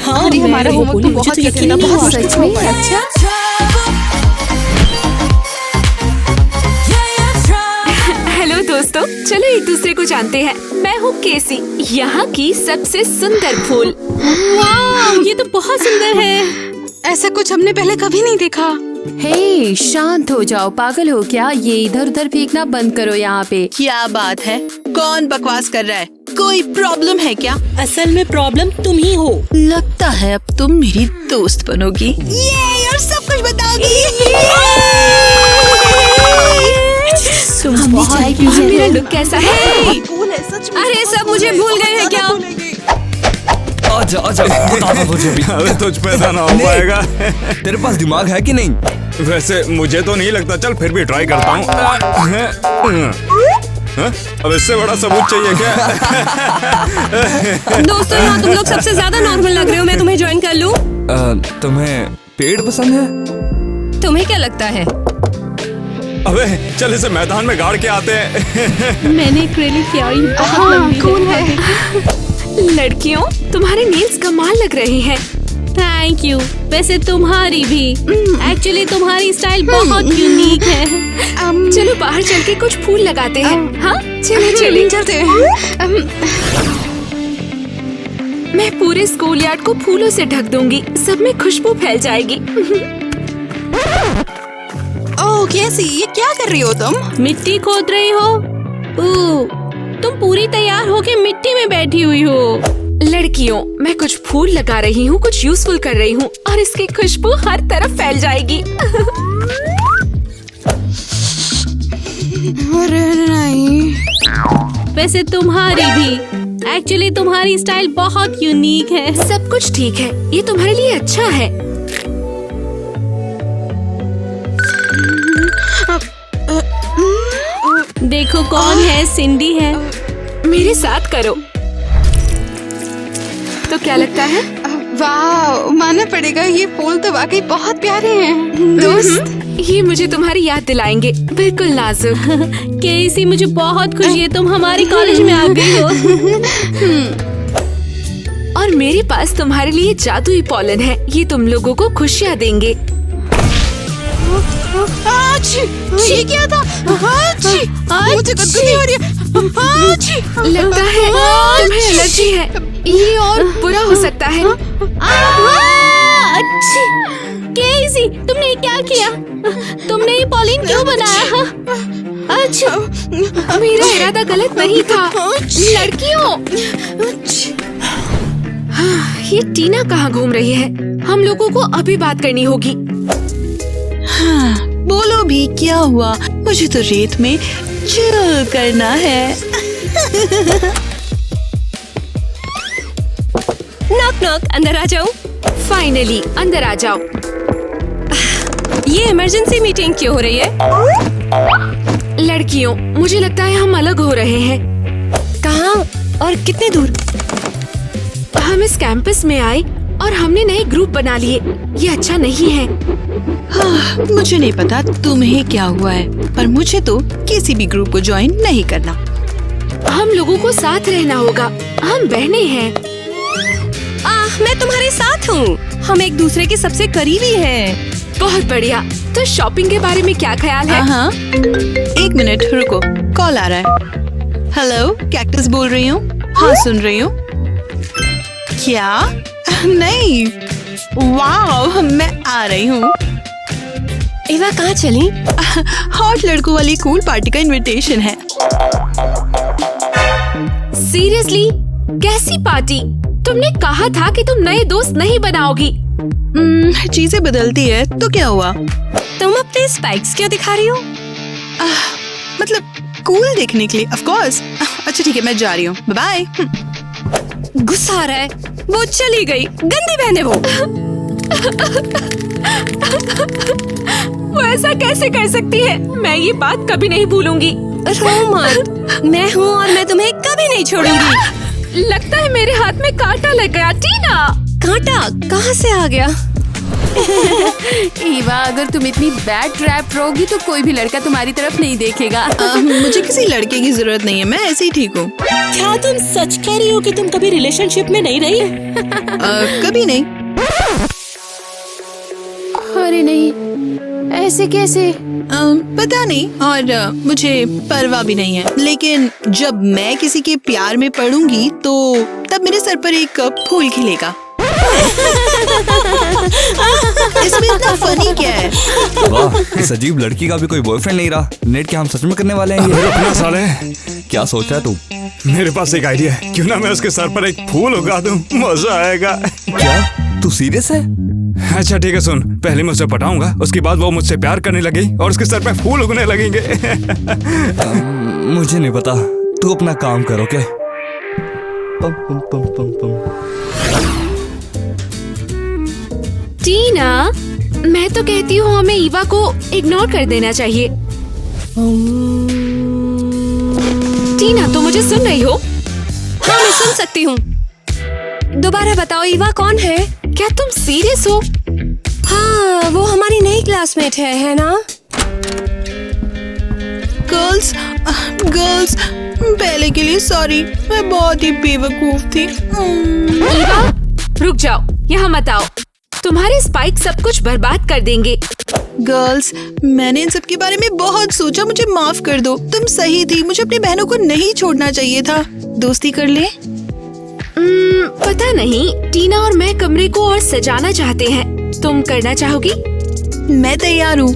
हाँ, अरे हमारा होमवर्क तो बहुत यकीन कठिन नहीं हुआ। सच में। अच्छा हेलो दोस्तों, चलो एक दूसरे को जानते हैं। मैं हूँ केसी, यहाँ की सबसे सुंदर फूल। वाह, ये तो बहुत सुंदर है। ऐसा कुछ हमने पहले कभी नहीं देखा। हे, शांत हो जाओ, पागल हो क्या? ये इधर उधर फेंकना बंद करो यहाँ पे। क्या बात है? कौन बकवास कर रहा है? कोई प्रॉब्लम है क्या? असल में प्रॉब्लम तुम ही हो। लगता है अब तुम मेरी दोस्त बनोगी। ये और सब कुछ बताओगी। हमने चाय पी है। मेरा लुक कैसा है? अरे सब मुझे भूल गए हैं क्या? आजा आजा, बता दो मुझे भी। अबे तुझ पे तो ना हो पाएगा। तेरे पास दिमाग है कि नहीं? वैसे मुझे तो नहीं लगता, चल फिर भी ट्राई करता हूँ। अब इससे बड़ा सबूत चाहिए क्या? दोस्तों, यहाँ तुम लोग सबसे ज्यादा नॉर्मल लग रहे हो। मैं तुम्हें ज्वाइन कर लूँ? तुम्हें पेड़ पसंद है? तुम्हें क्या लगता है? अबे चल इसे मैदान में गाड़ के आते हैं। मैंने एक्रेलिक किया, ये बहुत लंबी कौन है? लड़कियों, तुम्हारे नेल्स कमाल लग रहे हैं। Thank you. वैसे तुम्हारी भी। एक्चुअली तुम्हारी स्टाइल बहुत यूनिक है। चलो बाहर चल के कुछ फूल लगाते हैं। हाँ चलो चलिए। चलते हैं। मैं पूरे स्कूल यार्ड को फूलों से ढक दूंगी, सब में खुशबू फैल जाएगी। ओह कैसी, ये क्या कर रही हो तुम? मिट्टी खोद रही हो? तुम पूरी तैयार होके मिट्टी में बैठी हुई हो। लड़कियों, मैं कुछ फूल लगा रही हूँ, कुछ यूजफुल कर रही हूँ और इसकी खुशबू हर तरफ फैल जाएगी। अरे नहीं। वैसे तुम्हारी भी। एक्चुअली तुम्हारी स्टाइल बहुत यूनिक है। सब कुछ ठीक है, ये तुम्हारे लिए अच्छा है। देखो कौन है, सिंडी है। मेरे साथ करो। तो क्या लगता है? वाह, मानना पड़ेगा, ये फूल तो वाकई बहुत प्यारे हैं। दोस्त, ये मुझे तुम्हारी याद दिलाएंगे, बिल्कुल नाजुक। केसी, मुझे बहुत खुशी है तुम हमारे कॉलेज में आ गई हो। और मेरे पास तुम्हारे लिए जादुई पॉलन है, ये तुम लोगों को खुशियाँ देंगे। ये क्या था? मुझे गुदगुदी हो रही है। लगता है तुम्हें एलर्जी है, ये और बुरा हो सकता है। केसी, तुमने क्या किया? तुमने ये पॉलिन क्यों बनाया? अच्छा, मेरा इरादा गलत नहीं था। लड़कियों, ये टीना कहाँ घूम रही है? हम लोगों को अभी बात करनी होगी। हाँ, बोलो भी क्या हुआ? मुझे तो रेत में चिल करना है। नॉक नॉक, अंदर आ जाऊं? फाइनली अंदर आ जाओ। ये इमरजेंसी मीटिंग क्यों हो रही है? लड़कियों, मुझे लगता है हम अलग हो रहे हैं। कहाँ और कितने दूर? हम इस कैंपस में आए और हमने नए ग्रुप बना लिए। ये अच्छा नहीं है। हाँ, मुझे नहीं पता तुम्हें क्या हुआ है, पर मुझे तो किसी भी ग्रुप को ज्वाइन नहीं करना। हम लोगों को साथ रहना होगा, हम बहनें हैं। मैं तुम्हारे साथ हूँ। हम एक दूसरे के सबसे करीबी हैं। बहुत बढ़िया। तो शॉपिंग के बारे में क्या ख्याल है? हाँ, एक मिनट रुको, कॉल आ रहा है। हेलो, कैक्टस बोल रही हूँ। हाँ, सुन रही हूँ। क्या? नहीं, वाह, मैं आ रही हूँ। एवा कहाँ चली? हॉट लड़कों वाली कूल पार्टी का इनविटेशन है। सीरियसली? कैसी पार्टी? तुमने कहा था कि तुम नए दोस्त नहीं बनाओगी। चीजें बदलती है तो क्या हुआ? तुम अपने स्पाइक्स क्यों दिखा रही हो? मतलब कूल देखने के लिए, ऑफ कोर्स। अच्छा ठीक है, मैं जा रही हूँ, बाय बाय। गुस्सा आ रहा है। वो चली गई, गंदी बहन है वो। वो ऐसा कैसे कर सकती है? मैं ये बात कभी नहीं भूलूंगी। रो मत, मैं हूँ और मैं तुम्हें कभी नहीं छोड़ूंगी। लगता है मेरे हाथ में कांटा लग गया। टीना, कांटा कहाँ से आ गया? ईवा, अगर तुम इतनी बैड ट्रैप रहोगी तो कोई भी लड़का तुम्हारी तरफ नहीं देखेगा। मुझे किसी लड़के की जरूरत नहीं है, मैं ऐसे ही ठीक हूँ। क्या तुम सच कह रही हो कि तुम कभी रिलेशनशिप में नहीं रही? कभी नहीं। अरे नहीं, ऐसे कैसे? पता नहीं, और मुझे परवाह भी नहीं है। लेकिन जब मैं किसी के प्यार में पड़ूंगी तो तब मेरे सर पर एक फूल खिलेगा। इसमें इतना फनी क्या है? वाह, इस अजीब लड़की का भी कोई बॉयफ्रेंड नहीं रहा। नेट क्या हम सच में करने वाले हैं ये? रुकना साले, क्या सोच रहा है तू? मेरे पास एक आइडिया है। क्यों ना मैं उसके सर पर एक फूल उगा दूं, मजा आएगा। क्या तू सीरियस है? अच्छा ठीक है, सुन, पहले मैं उसे पटाऊंगा, उसके बाद वो मुझसे प्यार करने लगेगी और उसके सर पे फूल उगने लगेंगे। मुझे नहीं पता, तू अपना काम करो। क्या पम पम पम पम पम। टीना, मैं तो कहती हूँ हमें ईवा को इग्नोर कर देना चाहिए। टीना, तो मुझे सुन रही हो? हाँ, मैं सुन सकती हूँ। दोबारा बताओ, ईवा कौन है? क्या तुम सीरियस हो? हाँ, वो हमारी नई क्लासमेट है ना? गर्ल्स, पहले के लिए सॉरी, मैं बहुत ही बेवकूफ थी। ईवा, रुक जाओ, यहाँ मत आओ। तुम्हारे स्पाइक सब कुछ बर्बाद कर देंगे। गर्ल्स, मैंने इन सब के बारे में बहुत सोचा, मुझे माफ कर दो। तुम सही थी, मुझे अपनी बहनों को नहीं छोड़ना चाहिए था। दोस्ती कर ले? पता नहीं, टीना और मैं कमरे को और सजाना चाहते हैं। तुम करना चाहोगी? मैं तैयार हूँ।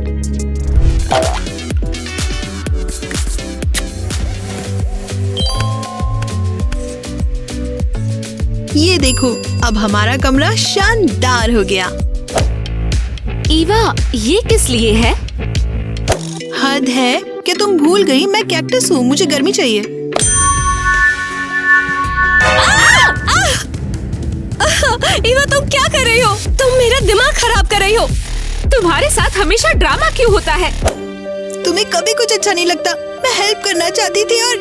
ये देखो, अब हमारा कमरा शानदार हो गया। ईवा, ये किस लिए है? हद है, क्या तुम भूल गई मैं कैक्टस हूँ, मुझे गर्मी चाहिए। ईवा, तुम क्या कर रही हो? तुम मेरा दिमाग खराब कर रही हो। तुम्हारे साथ हमेशा ड्रामा क्यों होता है? तुम्हें कभी कुछ अच्छा नहीं लगता। मैं हेल्प करना चाहती थी और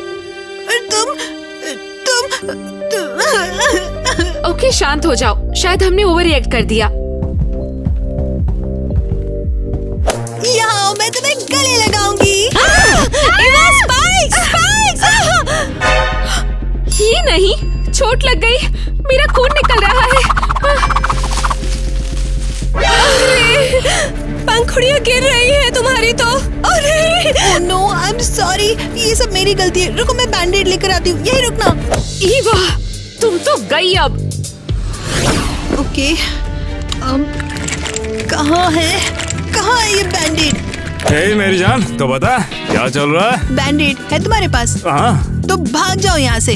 तुम ओके, शांत हो जाओ। शायद हमने ओवर रिएक्ट कर दिया। यहाँ मैं तुम्हें गले लगाऊंगी। ईवा, स्पाइक्स! ये नहीं, चोट लग गई, मेरा खून निकल रहा है। पंखुड़ियाँ गिर रही है तुम्हारी तो। अरे नो, आई एम सॉरी, ये सब मेरी गलती है। रुको, मैं बैंडेड लेकर आती हूँ, यही रुकना। ईवा, तुम तो गई अब। ओके, कहाँ है ये बैंडेड? हे मेरी जान, तो बता क्या चल रहा है? बैंडेड है तुम्हारे पास? हाँ। तो भाग जाओ यहाँ से।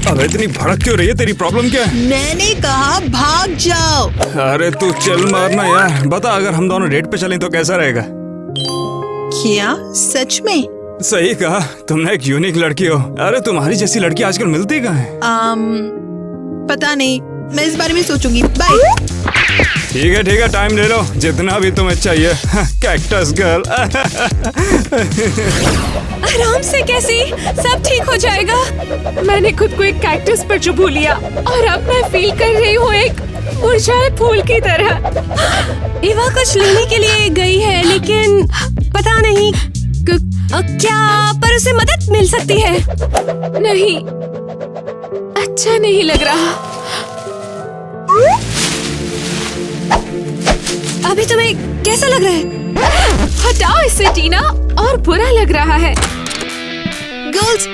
अब इतनी भड़क क्यों रही है? तेरी प्रॉब्लम क्या है? मैंने कहा भाग जाओ। अरे तू चल मारना यार। बता, अगर हम दोनों डेट पे चलें तो कैसा रहेगा? क्या सच में? सही कहा, तुमने एक यूनिक लड़की हो। अरे तुम्हारी जैसी लड़की आजकल मिलती कहाँ है? पता नहीं, मैं इस बारे में सोचूंगी। बाय। ठीक है, टाइम ले लो, जितना भी तुम्हें चाहिए। Cactus girl. आराम से, कैसी? सब ठीक हो जाएगा। मैंने खुद को एक कैक्टस पर चुभू लिया और अब मैं फील कर रही हूँ एक मुरझाए फूल की तरह। ईवा कुछ लेने के लिए गई है, लेकिन पता नहीं क्या पर उसे मदद मिल सकती है। नहीं, अच्छा नहीं लग रहा। अभी तुम्हें कैसा लग रहा है? हटाओ इसे टीना, और बुरा लग रहा है। गर्ल्स,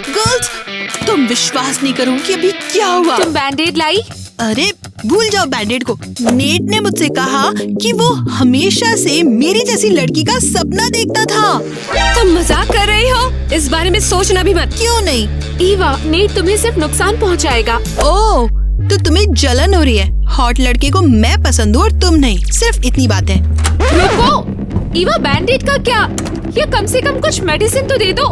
तुम विश्वास नहीं करोगी अभी क्या हुआ। तुम बैंडेड लाई? अरे भूल जाओ बैंडेड को। नेट ने मुझसे कहा कि वो हमेशा से मेरी जैसी लड़की का सपना देखता था। तुम मजाक कर रही हो? इस बारे में सोचना भी मत। क्यों नहीं? ईवा, नेट तुम्हें सिर्फ नुकसान पहुंचाएगा। ओह, तो तुम्हें जलन हो रही है। हॉट लड़के को मैं पसंद हूँ और तुम नहीं, सिर्फ इतनी बात है। रुको, ईवा, बैंडेड का क्या? या कम से कम कुछ मेडिसिन तो दे दो।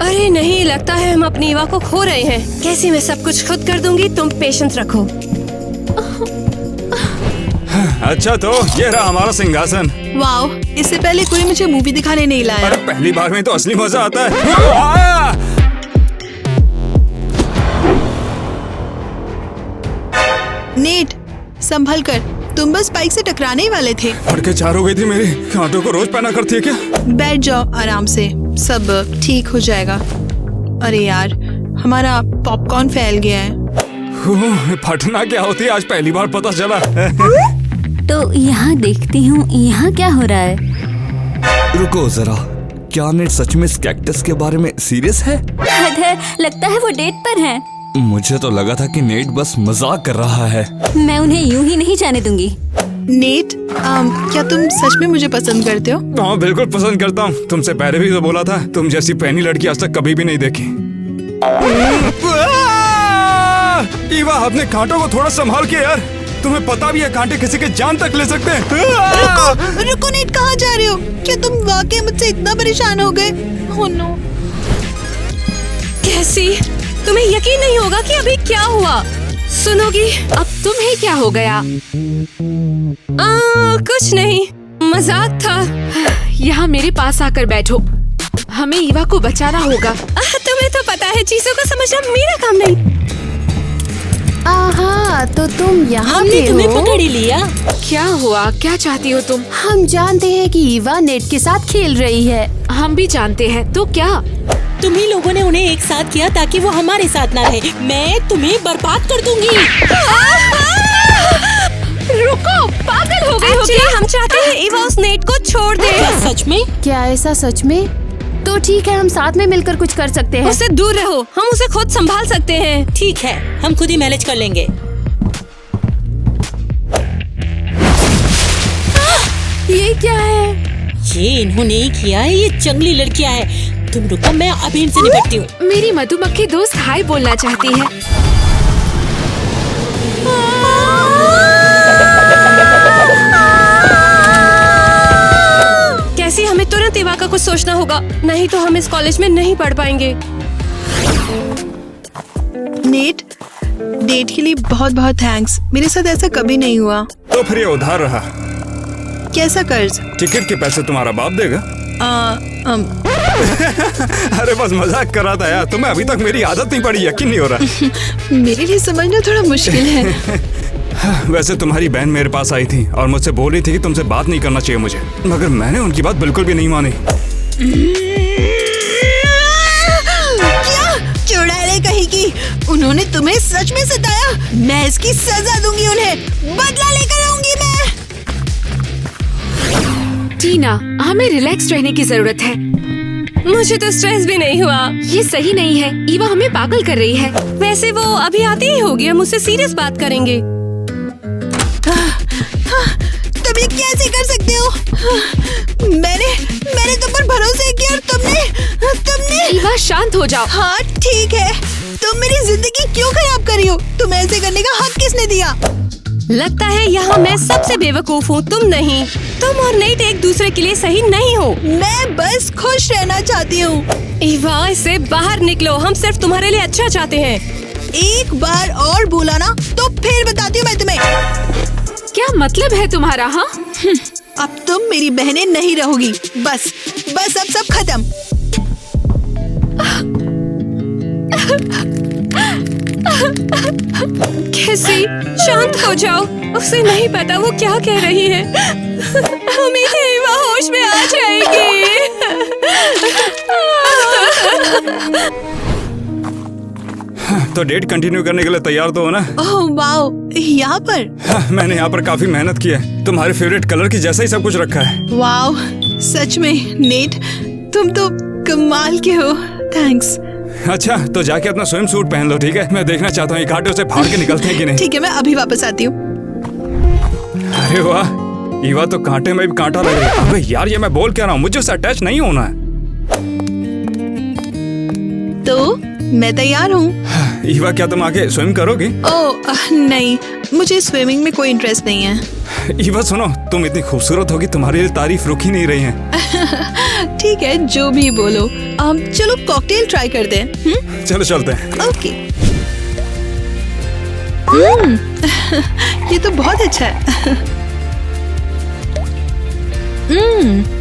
अरे नहीं, लगता है हम अपनी ईवा को खो रहे हैं। कैसे मैं सब कुछ खुद कर दूंगी, तुम पेशेंस रखो। अच्छा, तो ये रहा हमारा सिंहासन। वाओ, इससे पहले कोई मुझे मूवी दिखाने नहीं लाया। अरे पहली बार में तो असली मजा आता है। नेट, संभल कर, तुम बस बाइक से टकराने ही वाले थे। फटके चार हो गई थी मेरी। कांटों को रोज पहना करती है क्या? बैठ जाओ आराम से, सब ठीक हो जाएगा। अरे यार, हमारा पॉपकॉर्न फैल गया है। फटना क्या होती है आज पहली बार पता चला। तो यहाँ देखती हूँ, यहाँ क्या हो रहा है? रुको जरा, क्या नेट सच में इस कैक्टस के बारे में सीरियस है? हद है, लगता है वो डेट पर हैं। मुझे तो लगा था कि नेट बस मजाक कर रहा है। मैं उन्हें यूं ही नहीं जाने दूंगी। नेट, क्या तुम सच में मुझे पसंद करते हो? हाँ बिल्कुल पसंद करता हूँ। तुमसे पहले भी तो बोला था, तुम जैसी पहली लड़की आज तक कभी भी नहीं देखी। ईवा, अपने कांटों को थोड़ा संभाल के यार। तुम्हें पता भी है कांटे किसी की जान तक ले सकते हैं। रुको नेट, कहाँ जा रहे हो? क्या तुम वाकई मुझसे इतना परेशान हो गए? Oh no. कैसी, तुम्हें यकीन नहीं होगा कि अभी क्या हुआ। सुनोगी? अब तुम्हें क्या हो गया? कुछ नहीं, मजाक था। यहाँ मेरे पास आकर बैठो। हमें ईवा को बचाना होगा। तुम्हें तो पता है चीजों को समझना मेरा काम नहीं। आहा, तो तुम यहाँ हमने पे तुम्हें हो? पकड़ ही लिया। क्या हुआ? क्या चाहती हो तुम? हम जानते हैं कि ईवा नेट के साथ खेल रही है। हम भी जानते हैं, तो क्या? तुम ही लोगों ने उन्हें एक साथ किया ताकि वो हमारे साथ ना रहे। मैं तुम्हें बर्बाद कर दूंगी। रुको, पागल हो गई हो क्या? हम चाहते हैं ईवा उस नेट को छोड़ दे। क्या सच में? क्या ऐसा सच में? तो ठीक है, हम साथ में मिलकर कुछ कर सकते हैं। उससे दूर रहो, हम उसे खुद संभाल सकते हैं। ठीक है, हम खुद ही मैनेज कर लेंगे। ये क्या है? ये इन्होंने ही किया है, ये जंगली लड़कियां है। तुम रुको, मैं अभी इनसे निपटती हूँ। मेरी मधुमक्खी दोस्त हाय बोलना चाहती है। कैसी, हमें तुरंत ईवा का कुछ सोचना होगा, नहीं तो हम इस कॉलेज में नहीं पढ़ पाएंगे। नेट, डेट के लिए बहुत बहुत थैंक्स। मेरे साथ ऐसा कभी नहीं हुआ। तो फिर ये उधार रहा। कैसा कर्ज? टिकट के पैसे तुम्हारा बाप देगा। अरे बस मजाक कर रहा था यार। तुम्हें अभी तक मेरी आदत नहीं पड़ी, यकीन नहीं हो रहा। मेरे लिए समझना थोड़ा मुश्किल है। वैसे तुम्हारी बहन मेरे पास आई थी और मुझसे बोल रही थी कि तुमसे बात नहीं करना चाहिए मुझे, मगर मैंने उनकी बात बिल्कुल भी नहीं मानी। क्या चुड़ैले कहेगी? उन्होंने तुम्हें सच में सताया? मैं इसकी सजा दूंगी, उन्हें बदला लेकर आऊंगी मैं। टीना, हमें रिलैक्स रहने की जरूरत है। मुझे तो स्ट्रेस भी नहीं हुआ। ये सही नहीं है। ईवा हमें पागल कर रही है। वैसे वो अभी आती ही होगी, हम उससे सीरियस बात करेंगे। तुम ये कैसे कर सकते हो? मैंने तुम पर भरोसा किया और तुमने ईवा शांत हो जाओ। हाँ ठीक है, तुम मेरी जिंदगी क्यों खराब कर रही हो? तुम ऐसे करने का हक किसने दिया? लगता है यहाँ मैं सबसे बेवकूफ हूँ, तुम नहीं। तुम और नेट एक दूसरे के लिए सही नहीं हो। मैं बस खुश रहना चाहती हूँ। ईवा, इससे बाहर निकलो, हम सिर्फ तुम्हारे लिए अच्छा चाहते हैं। एक बार और बोला ना तो फिर बताती हूँ मैं तुम्हें। क्या मतलब है तुम्हारा? हाँ, अब तुम मेरी बहनें नहीं रहोगी। बस अब सब खत्म। कैसी, शांत हो जाओ। उसे नहीं पता वो क्या कह रही है। उम्मीद है ईवा होश में आ जाएगी। तो डेट कंटिन्यू करने के लिए तैयार तो हो ना? ओह वाओ, यहाँ पर? हाँ, मैंने यहाँ पर काफी मेहनत की है। तुम्हारे फेवरेट कलर की जैसा ही सब कुछ रखा है। वाओ, सच में नेट, तुम तो कमाल के हो। थैंक्स। अच्छा, तो जाके अपना स्विम सूट पहन लो, ठीक है? मैं देखना चाहता हूँ ये कांटे उसे फाड़ के निकलते हैं कि नहीं। ठीक है, मैं अभी वापस आती हूँ। अरे वाह, ईवा तो कांटे में भी कांटा लग रहा है। अबे यार, ये मैं बोल क्या रहा हूँ, मुझे उससे अटैच नहीं होना है। तो मैं तैयार हूँ। ईवा, क्या तुम आके स्विम करोगी? ओह नहीं, मुझे स्विमिंग में कोई इंटरेस्ट नहीं है। ईवा सुनो, तुम इतनी खूबसूरत होगी, तुम्हारे लिए तारीफ रुक ही नहीं रही है। ठीक है, जो भी बोलो। चलो कॉकटेल ट्राई करते हैं। चलो चलते हैं। ओके। ये तो बहुत अच्छा है।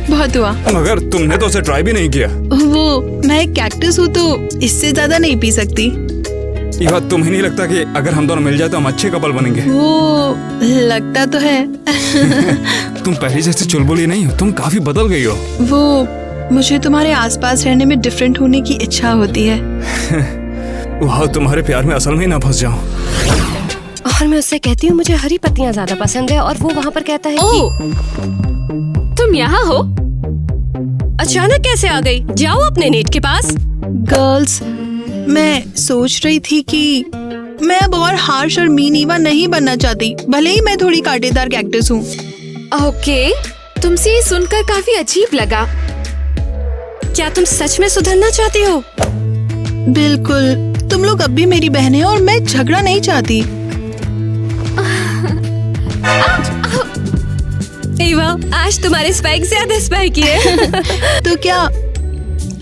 बहुत हुआ। मगर तुमने तो उसे ट्राई भी नहीं किया। वो, मैं कैक्टस हूँ तो इससे ज्यादा नहीं पी सकती। ईवा, तुम्हें नहीं लगता कि अगर हम दोनों मिल जाए तो हम अच्छे कपल बनेंगे? वो लगता तो है। तुम पहले जैसी चुलबुली नहीं हो, तुम काफी बदल गई हो। वो मुझे तुम्हारे आसपास रहने में डिफरेंट होने की इच्छा होती है। वाह, तुम्हारे प्यार में असल में ही ना फंस जाऊं। और मैं उससे कहती हूँ मुझे हरी पत्तियाँ ज्यादा पसंद है और वो वहाँ पर कहता है कि तुम यहाँ हो? अचानक कैसे आ गई? जाओ अपने नेट के पास। गर्ल्स, मैं सोच रही थी कि मैं अब और हार्श और मीन ईवा नहीं बनना चाहती, भले ही मैं थोड़ी कांटेदार कैक्टस हूँ। ओके, तुमसे ये सुनकर काफी अजीब लगा। क्या तुम सच में सुधरना चाहती हो? बिल्कुल, तुम लोग अब भी मेरी बहन हैं और मैं झगड़ा नहीं चाहती। ईवा, आज तुम्हारे स्पाइक ज्यादा स्पाइकी है। तो क्या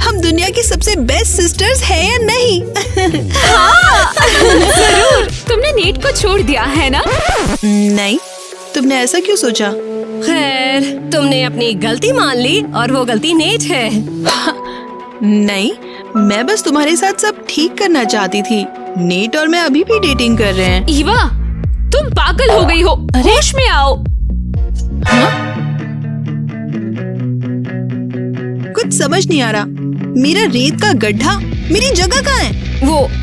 हम दुनिया की सबसे बेस्ट सिस्टर्स हैं या नहीं? जरूर। तुमने नेट को छोड़ दिया है ना? नहीं, तुमने ऐसा क्यों सोचा? खैर, तुमने अपनी गलती मान ली और वो गलती नेट है। नहीं, मैं बस तुम्हारे साथ सब ठीक करना चाहती थी। नेट और मैं अभी भी डेटिंग कर रहे हैं। ईवा, तुम पागल हो गई हो। होश में आओ। कुछ समझ नहीं आ रहा। मेरा रेत का गड्ढा, मेरी जगह कहाँ है?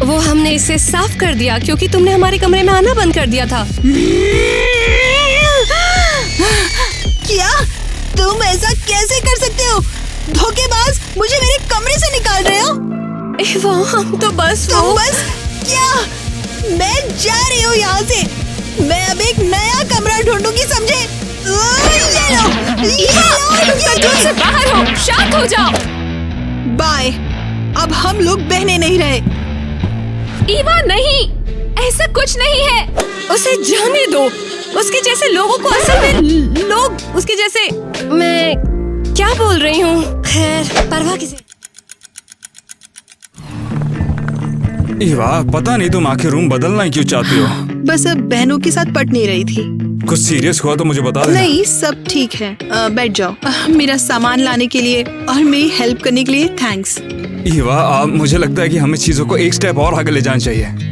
वो हमने इसे साफ कर दिया क्योंकि तुमने हमारे कमरे में आना बंद कर दिया था। क्या तुम ऐसा कैसे कर सकते हो? धोखेबाज, मुझे मेरे कमरे से निकाल रहे हो? ईवा, हम तो बस क्या? मैं जा रही हूँ यहाँ से। मैं अब एक नया कमरा ढूंढूंगी, समझे? ये लो, कंट्रोल से बाहर हो। शांत हो जाओ। बाय। अब हम लोग बहने नहीं रहे। ईवा, नहीं, ऐसा कुछ नहीं है। उसे जाने दो। उसके जैसे लोगों को असल में लोग उसके जैसे। मैं क्या बोल रही हूँ? खैर, परवाह किसे। ईवा, पता नहीं तुम आखिर रूम बदलना ही क्यों चाहती हो? बस अब बहनों के साथ पट नहीं रही थी। कुछ सीरियस हुआ तो मुझे बता देना। नहीं, सब ठीक है। बैठ जाओ। मेरा सामान लाने के लिए और मेरी हेल्प करने के लिए थैंक्स। ईवा, मुझे लगता है कि हमें चीजों को एक स्टेप और आगे ले जाना चाहिए।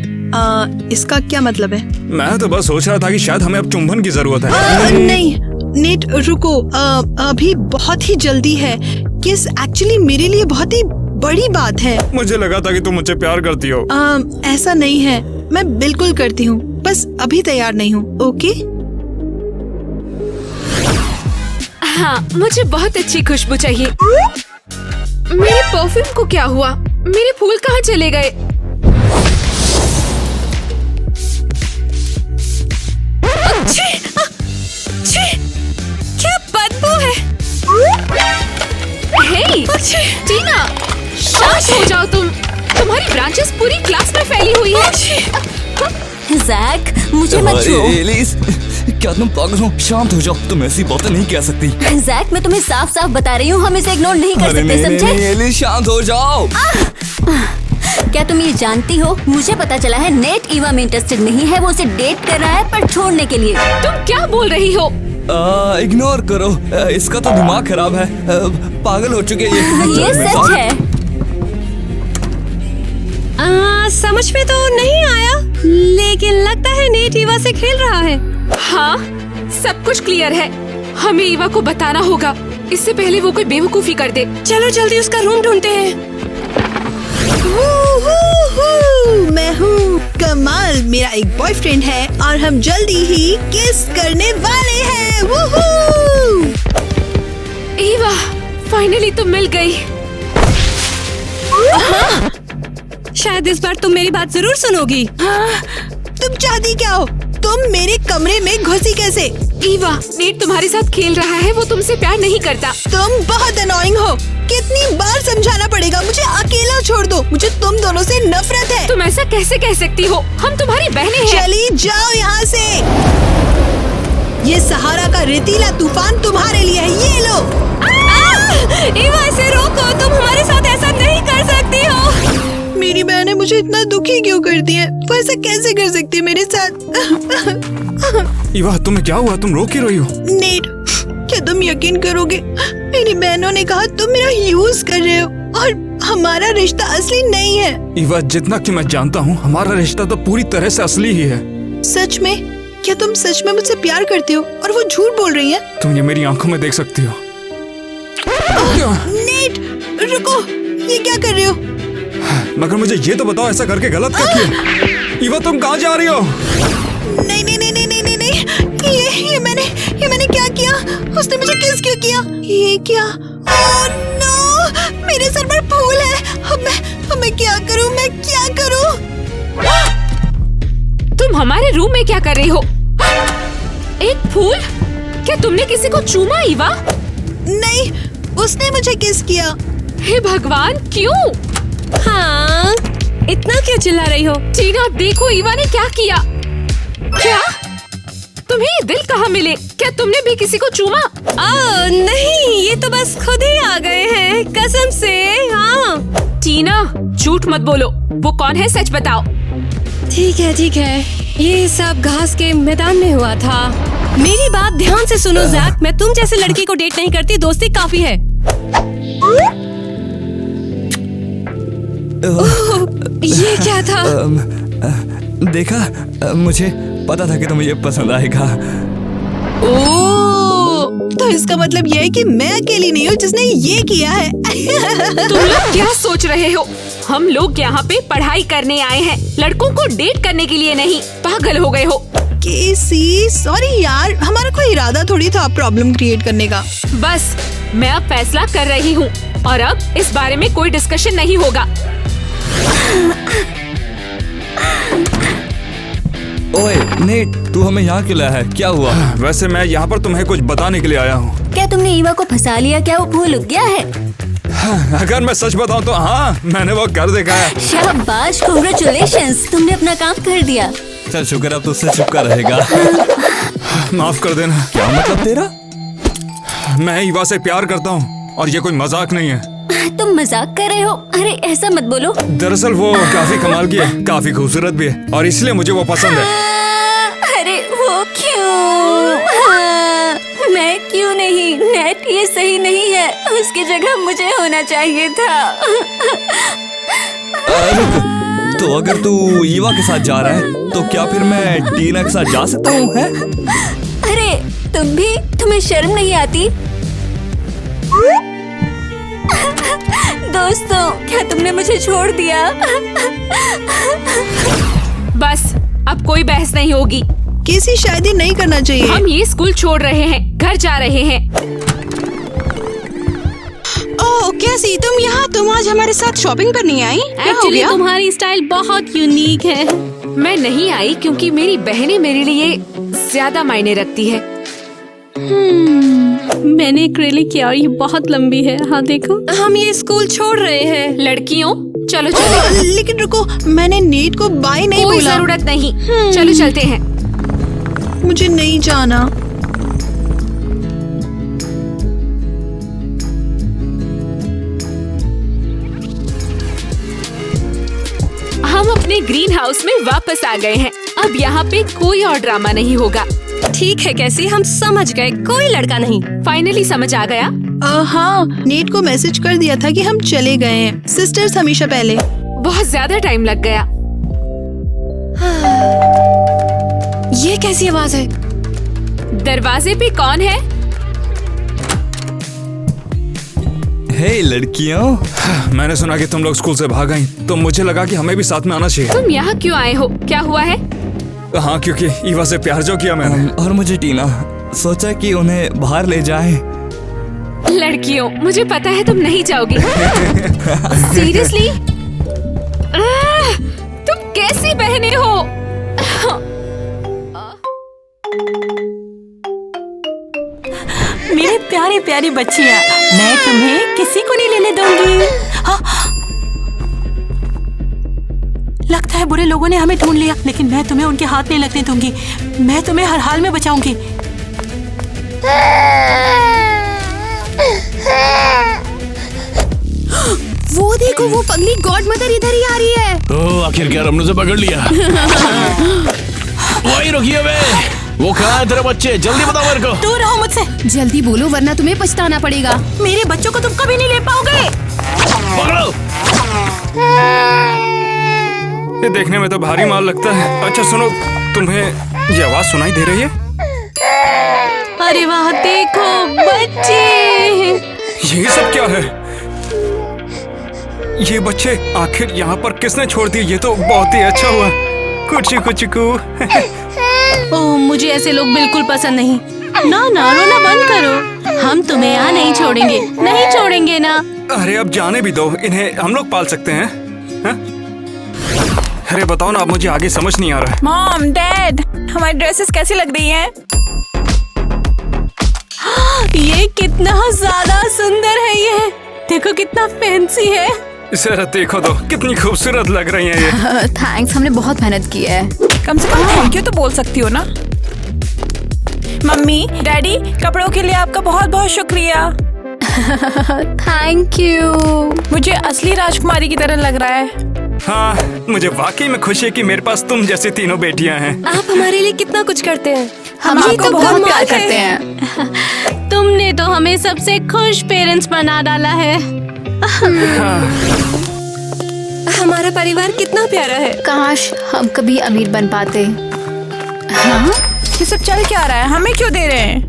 इसका क्या मतलब है? मैं तो बस सोच रहा था कि शायद हमें अब चुंबन की जरूरत है। नहीं, नेट रुको। अभी बहुत ही जल्दी है। किस एक्चुअली मेरे लिए बहुत ही बड़ी बात है। मुझे लगा था कि तुम मुझसे प्यार करती हो। ऐसा नहीं है, मैं बिल्कुल करती हूँ, बस अभी तैयार नहीं हूँ। ओके? हाँ, मुझे बहुत अच्छी खुशबू चाहिए। मेरे परफ्यूम को क्या हुआ? मेरे फूल कहाँ चले गए? क्या बदबू है? हे, टीना, शांत हो जाओ तुम। तुम्हारी ब्रांचेस पूरी क्लास में फैली हुई है। जैक, मुझे मत छुओ। एलिस, क्या तुम पागल हो? शांत हो जाओ, तुम ऐसी बातें नहीं कह सकती। जैक, मैं तुम्हें साफ साफ बता रही हूँ, हम इसे इग्नोर नहीं कर अरे सकते, नहीं, समझे? नहीं, एलिस, शांत हो जाओ। क्या तुम ये जानती हो, मुझे पता चला है नेट ईवा में इंटरेस्टेड नहीं है। वो उसे डेट कर रहा है पर छोड़ने के लिए। तुम क्या बोल रही हो? इग्नोर करो। इसका तो दिमाग खराब है। पागल हो चुके हैं ये सच है। समझ में तो नहीं आया, लेकिन लगता है नेट ईवा से खेल रहा है। हाँ, सब कुछ क्लियर है। हमें ईवा को बताना होगा, इससे पहले वो कोई बेवकूफी कर दे। चलो जल्दी उसका रूम ढूंढते हैं। मैं हूँ कमाल, मेरा एक बॉयफ्रेंड है और हम जल्दी ही किस करने वाले हैं। वूहू! ईवा, फाइनली तुम मिल गई। शायद इस बार तुम मेरी बात जरूर सुनोगी। तुम चाहती क्या हो? तुम मेरे कमरे में घुसी कैसे? ईवा, नेट तुम्हारे साथ खेल रहा है, वो तुमसे प्यार नहीं करता। तुम बहुत अनोइंग हो। कितनी बार समझाना पड़ेगा? मुझे अकेला छोड़ दो, मुझे तुम दोनों से नफरत है। तुम ऐसा कैसे कह सकती हो? हम तुम्हारी बहनें हैं। चली जाओ यहाँ से। ये सहारा का रेतीला तूफान तुम्हारे लिए है, ये लो। ईवा, इसे रोको, तुम हमारे साथ ऐसा नहीं कर सकती हो। मेरी बहनें मुझे इतना दुखी क्यों करती हैं? वो ऐसा कैसे कर सकती है मेरे साथ? ईवा, तुम्हें क्या हुआ? तुम रो क्यों रही हो? नेट, क्या तुम यकीन करोगे? मेरी बहनों ने कहा तुम मेरा यूज कर रहे हो और हमारा रिश्ता असली नहीं है। ईवा, जितना कि मैं जानता हूँ हमारा रिश्ता तो पूरी तरह से असली ही है। सच में? क्या तुम सच में मुझसे प्यार करते हो और वो झूठ बोल रही है? तुम ये मेरी आंखों में देख सकती हो। नेट, रुको, ये क्या कर रहे हो? मगर मुझे ये तो बताओ, ऐसा करके गलत क्या किया? ईवा, तुम कहाँ जा रही हो? नहीं नहीं नहीं नहीं नहीं नहीं नहीं, ये मैंने क्या किया? उसने मुझे किस क्यों किया? ये क्या? ओह नो, मेरे सर पर फूल है। अब मैं क्या करूं? मैं क्या करूं? तुम हमारे रूम में क्या कर रही हो? एक फूल? क्या तुमने किसी को चूमा ईवा? नहीं, उसने मुझे किस किया। हे भगवान, क्यों? हाँ, इतना क्यों चिल्ला रही हो? टीना, देखो ईवा ने क्या किया। क्या? तुम्हें ये दिल कहाँ मिले? क्या तुमने भी किसी को चूमा? नहीं, ये तो बस खुद ही आ गए हैं, कसम से। हाँ। टीना, झूठ मत बोलो। वो कौन है, सच बताओ। ठीक है, ये सब घास के मैदान में हुआ था। मेरी बात ध्यान से सुनो जैक, मैं तुम जैसे लड़की को डेट नहीं करती, दोस्ती काफी है। ये क्या था? देखा, मुझे पता था कि तुम्हें ये पसंद आएगा। ओह, तो इसका मतलब ये है कि मैं अकेली नहीं हूँ जिसने ये किया है। तुम लोग क्या सोच रहे हो? हम लोग यहाँ पे पढ़ाई करने आए हैं, लड़कों को डेट करने के लिए नहीं। पागल हो गए हो? केसी, सॉरी यार, हमारा कोई इरादा थोड़ी था प्रॉब्लम क्रिएट करने का। बस, मैं अब फैसला कर रही हूँ और अब इस बारे में कोई डिस्कशन नहीं होगा। ओए नेट, तू हमें यहाँ क्यों लाया है? क्या हुआ? वैसे मैं यहाँ पर तुम्हें कुछ बताने के लिए आया हूँ। क्या तुमने ईवा को फंसा लिया? क्या वो भूल गया है? अगर मैं सच बताऊँ तो हाँ, मैंने वो कर देखा है। शाबाश, कांग्रेचुलेशंस, तुमने अपना काम कर दिया। चल शुक्र, अब तुझसे चिपका रहेगा। माफ कर देना। क्या मतलब तेरा? मैं ईवा से प्यार करता हूँ और ये कोई मजाक नहीं है। तुम मजाक कर रहे हो? अरे ऐसा मत बोलो। दरअसल वो काफी कमाल की है, काफी खूबसूरत भी है और इसलिए मुझे वो पसंद है। अरे वो क्यों? मैं क्यों नहीं? नेट, ये सही नहीं है। उसकी जगह मुझे होना चाहिए था। तो अगर तू ईवा के साथ जा रहा है तो क्या फिर मैं टीना के साथ जा सकता हूँ? है? अरे तुम्हें शर्म नहीं आती? दोस्तों, क्या तुमने मुझे छोड़ दिया? बस, अब कोई बहस नहीं होगी। केसी, शायद ही नहीं करना चाहिए। हम ये स्कूल छोड़ रहे हैं, घर जा रहे हैं। ओह केसी, तुम आज हमारे साथ शॉपिंग करने आई? एक्चुअली तुम्हारी स्टाइल बहुत यूनिक है। मैं नहीं आई क्योंकि मेरी बहनें मेरे लिए ज्यादा मायने रखती है। मैंने एक्रेलिक किया और ये बहुत लंबी है। हाँ देखो, हम ये स्कूल छोड़ रहे हैं। लड़कियों, चलो चलो। लेकिन रुको, मैंने नेट को बाय नहीं कोई बोला। जरूरत नहीं, चलो चलते हैं। मुझे नहीं जाना। हम अपने ग्रीन हाउस में वापस आ गए हैं। अब यहाँ पे कोई और ड्रामा नहीं होगा। ठीक है कैसी, हम समझ गए, कोई लड़का नहीं। फाइनली समझ आ गया। हाँ, नेट को मैसेज कर दिया था कि हम चले गए हैं। सिस्टर्स हमेशा पहले। बहुत ज्यादा टाइम लग गया। ये कैसी आवाज है? दरवाजे पे कौन है? हे लड़कियों, मैंने सुना कि तुम लोग स्कूल से भाग गई, तो मुझे लगा कि हमें भी साथ में आना चाहिए। तुम यहाँ क्यों आए हो? क्या हुआ है? हाँ, क्योंकि ईवा से प्यार जो किया मैंने। और मुझे टीना, सोचा कि उन्हें बाहर ले जाएं। लड़कियों, मुझे पता है तुम नहीं जाओगी। सीरियसली? तुम कैसी बहनें हो? मेरे प्यारे प्यारी बच्चियाँ, मैं तुम्हें किसी को नहीं लेने दूंगी। हाँ। लगता है बुरे लोगों ने हमें ढूंढ लिया, लेकिन मैं तुम्हें उनके हाथ नहीं लगने दूंगी। मैं तुम्हें हर हाल में बचाऊंगी। वो देखो, वो पगली गॉड मदर इधर ही आ रही है। ओह, आखिरकार हमने उसे पकड़ लिया। वही रुकिए बे, वो कहाँ है तेरे बच्चे? जल्दी बताओ मेरे को। दूर रहो मुझसे। जल्दी बोलो वरना तुम्हें पछताना पड़ेगा। मेरे बच्चों को तुम कभी नहीं ले पाओगे। पकड़ो। ये देखने में तो भारी माल लगता है। अच्छा सुनो, तुम्हें ये आवाज सुनाई दे रही है? अरे वाह, देखो बच्चे। यही सब क्या है? ये बच्चे आखिर यहाँ पर किसने छोड़ दिए? ये तो बहुत ही अच्छा हुआ। कुची कुची कू। ओह, मुझे ऐसे लोग बिल्कुल पसंद नहीं। ना ना, रोना बंद करो। हम तुम्हें यहाँ नहीं छोड़ेंगे, नहीं छोड़ेंगे ना। अरे अब जाने भी दो, इन्हें हम लोग पाल सकते हैं। हा? अरे बताओ ना, अब मुझे आगे समझ नहीं आ रहा है। मॉम, डैड, हमारी ड्रेसेस कैसी लग रही हैं? ये कितना ज्यादा सुंदर है। ये देखो कितना फैंसी है। जरा देखो तो, कितनी खूबसूरत लग रही हैं ये। थैंक्स, हमने बहुत मेहनत की है। कम से कम थैंक यू तो बोल सकती हो ना। मम्मी, डैडी, कपड़ों के लिए आपका बहुत बहुत शुक्रिया। Thank you. मुझे असली राजकुमारी की तरह लग रहा है। हाँ, मुझे वाकई में खुशी है कि मेरे पास तुम जैसी तीनों बेटियां हैं। आप हमारे लिए कितना कुछ करते हैं। हम ये आपको तो बहुत कमाल प्यार है। करते हैं। तुमने तो हमें सबसे खुश पेरेंट्स बना डाला है। हमारा परिवार कितना प्यारा है। काश हम कभी अमीर बन पाते। हाँ, ये सब चल क्या रहा है? हमें क्यों दे रहे हैं?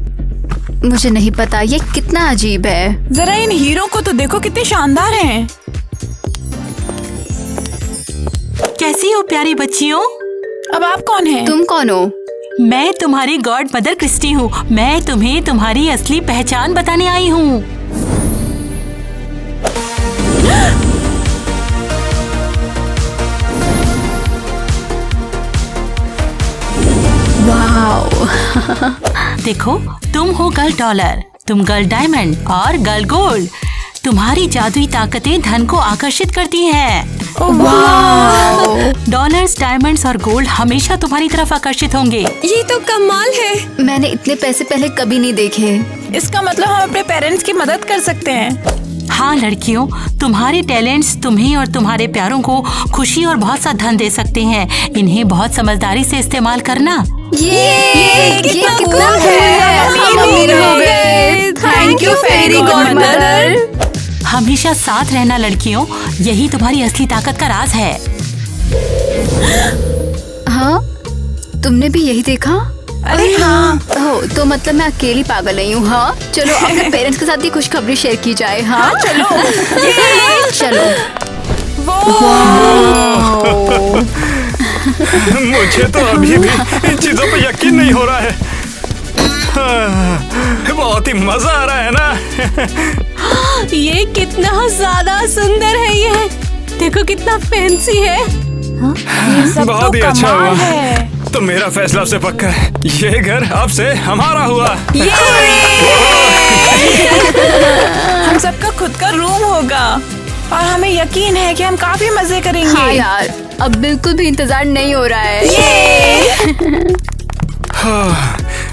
मुझे नहीं पता, ये कितना अजीब है। जरा इन हीरो को तो देखो, कितने शानदार हैं। कैसी हो प्यारी बच्चियों? अब आप कौन हैं? तुम कौन हो? मैं तुम्हारी गॉड मदर क्रिस्टी हूँ। मैं तुम्हें तुम्हारी असली पहचान बताने आई हूँ। वाओ। देखो, तुम हो गर्ल डॉलर, तुम गर्ल डायमंड और गर्ल गोल्ड। तुम्हारी जादुई ताकतें धन को आकर्षित करती हैं। डॉलर्स, डायमंड्स और गोल्ड हमेशा तुम्हारी तरफ आकर्षित होंगे। ये तो कमाल है। मैंने इतने पैसे पहले कभी नहीं देखे। इसका मतलब हम अपने पेरेंट्स की मदद कर सकते हैं। हाँ लड़कियों, तुम्हारे टैलेंट्स तुम्हें और तुम्हारे प्यारों को खुशी और बहुत सा धन दे सकते हैं। इन्हें बहुत समझदारी से इस्तेमाल करना। ये कितना है। हम अमीर हो गए। Thank you fairy godmother. हमेशा साथ रहना लड़कियों, यही तुम्हारी असली ताकत का राज है। हाँ, तुमने भी यही देखा? अरे हाँ। ओह, तो मतलब मैं अकेली पागल नहीं हूँ। हाँ चलो, अपने पेरेंट्स के साथ ही खुशखबरी शेयर की जाए। हाँ चलो। चलो। मुझे तो अभी भी इन चीजों पे यकीन नहीं हो रहा है। हाँ, बहुत ही मजा आ रहा है ना। ये कितना ज्यादा सुंदर है। ये देखो कितना फैंसी है। बहुत ही अच्छा हुआ। तो मेरा फैसला से पक्का है, ये घर अब से हमारा हुआ। हम सबका खुद का रूम होगा और हमें यकीन है कि हम काफी मजे करेंगे। हाँ यार, अब बिल्कुल भी इंतजार नहीं हो रहा है।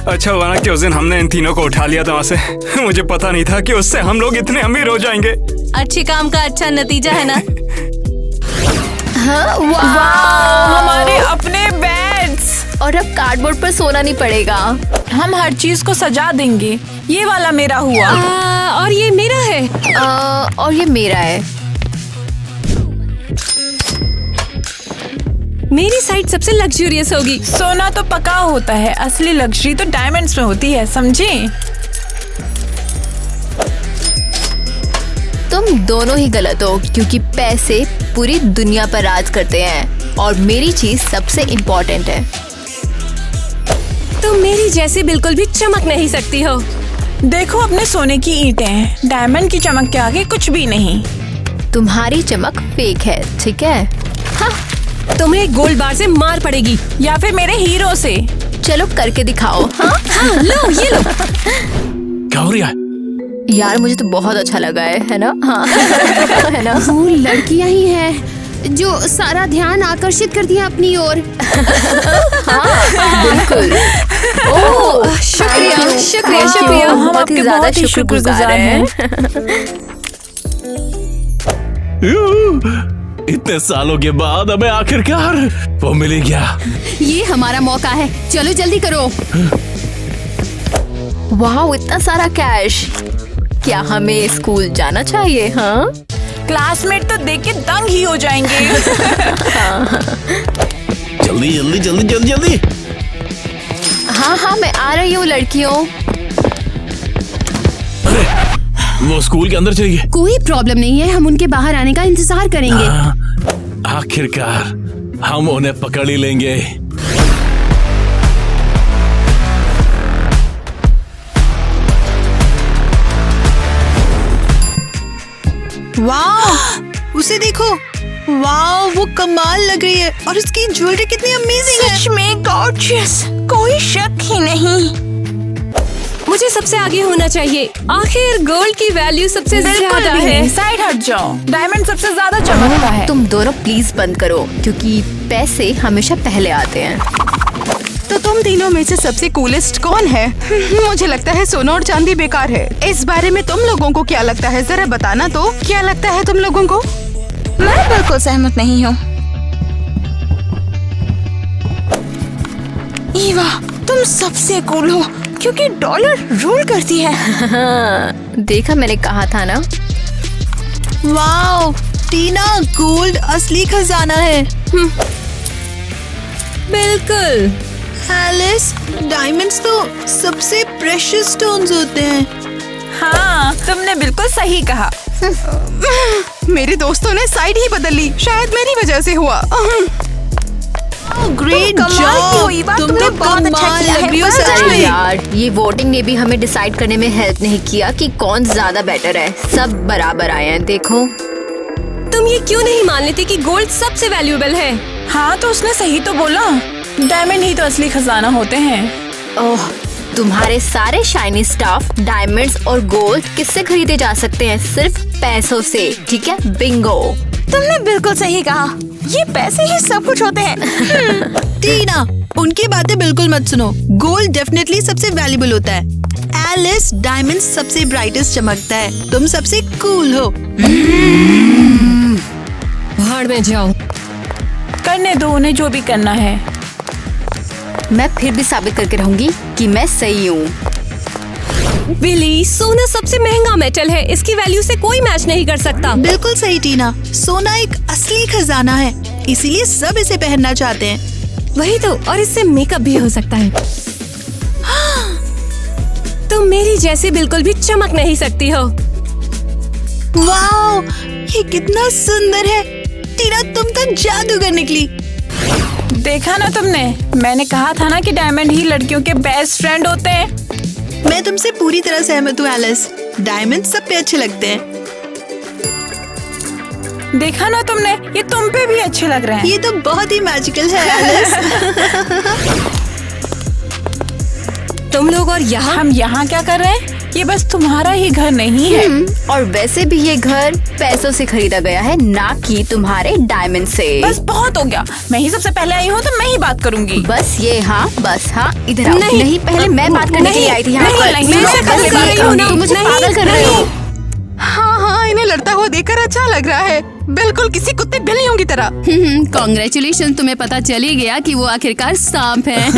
अच्छा हुआ ना कि उस दिन हमने इन तीनों को उठा लिया था वहाँ से। मुझे पता नहीं था कि उससे हम लोग इतने अमीर हो जाएंगे। अच्छे काम का अच्छा नतीजा है ना। हाँ, हमारे अपने बेड्स। और अब कार्डबोर्ड पर सोना नहीं पड़ेगा। हम हर चीज को सजा देंगे। ये वाला मेरा हुआ। और ये मेरा है। और ये मेरा है। मेरी साइड सबसे लग्जूरियस होगी। सोना तो पका होता है, असली लग्जरी तो डायमंड्स में होती है, समझे? तुम दोनों ही गलत हो, क्योंकि पैसे पूरी दुनिया पर राज करते हैं और मेरी चीज सबसे इम्पोर्टेंट है। तुम मेरी जैसी बिल्कुल भी चमक नहीं सकती हो। देखो अपने सोने की ईंटें, डायमंड की चमक के आगे कुछ भी नहीं। तुम्हारी चमक फेक है, ठीक है? हाँ, तुम्हें गोल्ड बार से मार पड़ेगी। या फिर मेरे हीरो से। चलो करके दिखाओ। हाँ हाँ, लो ये लो। क्या हो रहा है? यार, मुझे तो बहुत अच्छा लगा है ना? हाँ है ना? वो लड़कियां ही हैं जो सारा ध्यान आकर्षित करती हैं अपनी ओर। हाँ, बिल्कुल। ओह, शुक्रिया शुक्रिया शुक्रिया। हम बहुत ही आपके ज्यादा बहुत ही शुक्रगुजार हैं। इतने सालों के बाद हमें आखिरकार वो मिल गया। ये हमारा मौका है, चलो जल्दी करो। वाह, इतना सारा कैश। क्या हमें स्कूल जाना चाहिए? हाँ क्लासमेट तो देख के दंग ही हो जाएंगे। जल्दी जल्दी जल्दी जल्दी जल्दी। हाँ मैं आ रही हूँ लड़कियों। अरे वो स्कूल के अंदर चली गई। कोई प्रॉब्लम नहीं है, हम उनके बाहर आने का इंतजार करेंगे। आखिरकार हम उन्हें पकड़ ही लेंगे। वाह, उसे देखो। वाह, वो कमाल लग रही है और उसकी ज्वेलरी कितनी अमेजिंग है। सच में गॉर्जियस, कोई शक ही नहीं। मुझे सबसे आगे होना चाहिए। आखिर गोल्ड की वैल्यू सबसे ज्यादा है। साइड हट जाओ, डायमंड सबसे ज्यादा चमकता है। तुम दोनों प्लीज बंद करो, क्योंकि पैसे हमेशा पहले आते हैं। तो तुम तीनों में से सबसे कूलेस्ट कौन है? मुझे लगता है सोना और चांदी बेकार है। इस बारे में तुम लोगों को क्या लगता है? जरा बताना तो, क्या लगता है तुम लोगों को? मैं बिल्कुल सहमत नहीं हूँ। ईवा, तुम सबसे कूल हो क्योंकि डॉलर रूल करती है। देखा, मैंने कहा था ना। वाओ टीना, गोल्ड असली खजाना है। बिल्कुल। एलिस, डायमंड्स तो सबसे प्रेशियस स्टोन्स होते हैं। हाँ, तुमने बिल्कुल सही कहा। मेरे दोस्तों ने साइड ही बदल ली, शायद मेरी वजह से हुआ। ग्रेट जॉब, तुम तो कमाल लग रही हो सच में। यार, ये वोटिंग ने भी हमें डिसाइड करने में हेल्प नहीं किया कि कौन ज्यादा बेटर है। सब बराबर आए हैं, देखो। तुम ये क्यों नहीं मान लेते कि गोल्ड सबसे वैल्यूएबल है? हाँ, तो उसने सही तो बोला। डायमंड ही तो असली खजाना होते हैं। ओह, तुम्हारे सारे शाइनी स्टफ, डायमंड्स और गोल्ड किससे खरीदे जा सकते हैं? सिर्फ पैसों से, ठीक है? बिंगो। तुमने बिल्कुल सही कहा, ये पैसे ही सब कुछ होते हैं। टीना, उनकी बातें बिल्कुल मत सुनो। गोल्ड डेफिनेटली सबसे वैल्यूबल होता है। एलिस, डायमंड सबसे ब्राइटेस्ट चमकता है। तुम सबसे कूल हो। भाड़ में जाओ। करने दो उन्हें जो भी करना है। मैं फिर भी साबित करके रहूंगी कि मैं सही हूँ। बिली, सोना सबसे महंगा मेटल है। इसकी वैल्यू से कोई मैच नहीं कर सकता। बिल्कुल सही टीना, सोना एक असली खजाना है, इसीलिए सब इसे पहनना चाहते हैं। वही तो, और इससे मेकअप भी हो सकता है। तुम मेरी जैसी बिल्कुल भी चमक नहीं सकती हो। वाओ, ये कितना सुंदर है। टीना, तुम तो जादूगर निकली। देखा ना तुमने, मैंने कहा था ना कि डायमंड ही लड़कियों के बेस्ट फ्रेंड होते हैं। मैं तुमसे पूरी तरह सहमत हूँ एलिस। डायमंड सब पे अच्छे लगते हैं। देखा ना तुमने, ये तुम पे भी अच्छे लग रहे हैं। ये तो बहुत ही मैजिकल है एलिस। तुम लोग और यहाँ? हम यहाँ क्या कर रहे हैं? ये बस तुम्हारा ही घर नहीं है। और वैसे भी ये घर पैसों से खरीदा गया है, ना कि तुम्हारे डायमंड से। बस बहुत हो गया, मैं ही सबसे पहले आई हूँ तो मैं ही बात करूंगी। बस ये, हाँ बस, हाँ इधर आओ। नहीं, नहीं, पहले मैं बात करने के लिए आई थी यहाँ पर। नहीं, मैं मैं पहले कर रही हूँ ना। तुम मुझे पागल कर रहे हो। हाँ, इन्हें लड़ता हुआ देखकर अच्छा लग रहा है, बिल्कुल किसी कुत्ते बिल्लियों की तरह। कांग्रेचुलेशन, तुम्हें पता चल ही गया कि वो आखिरकार सांप है।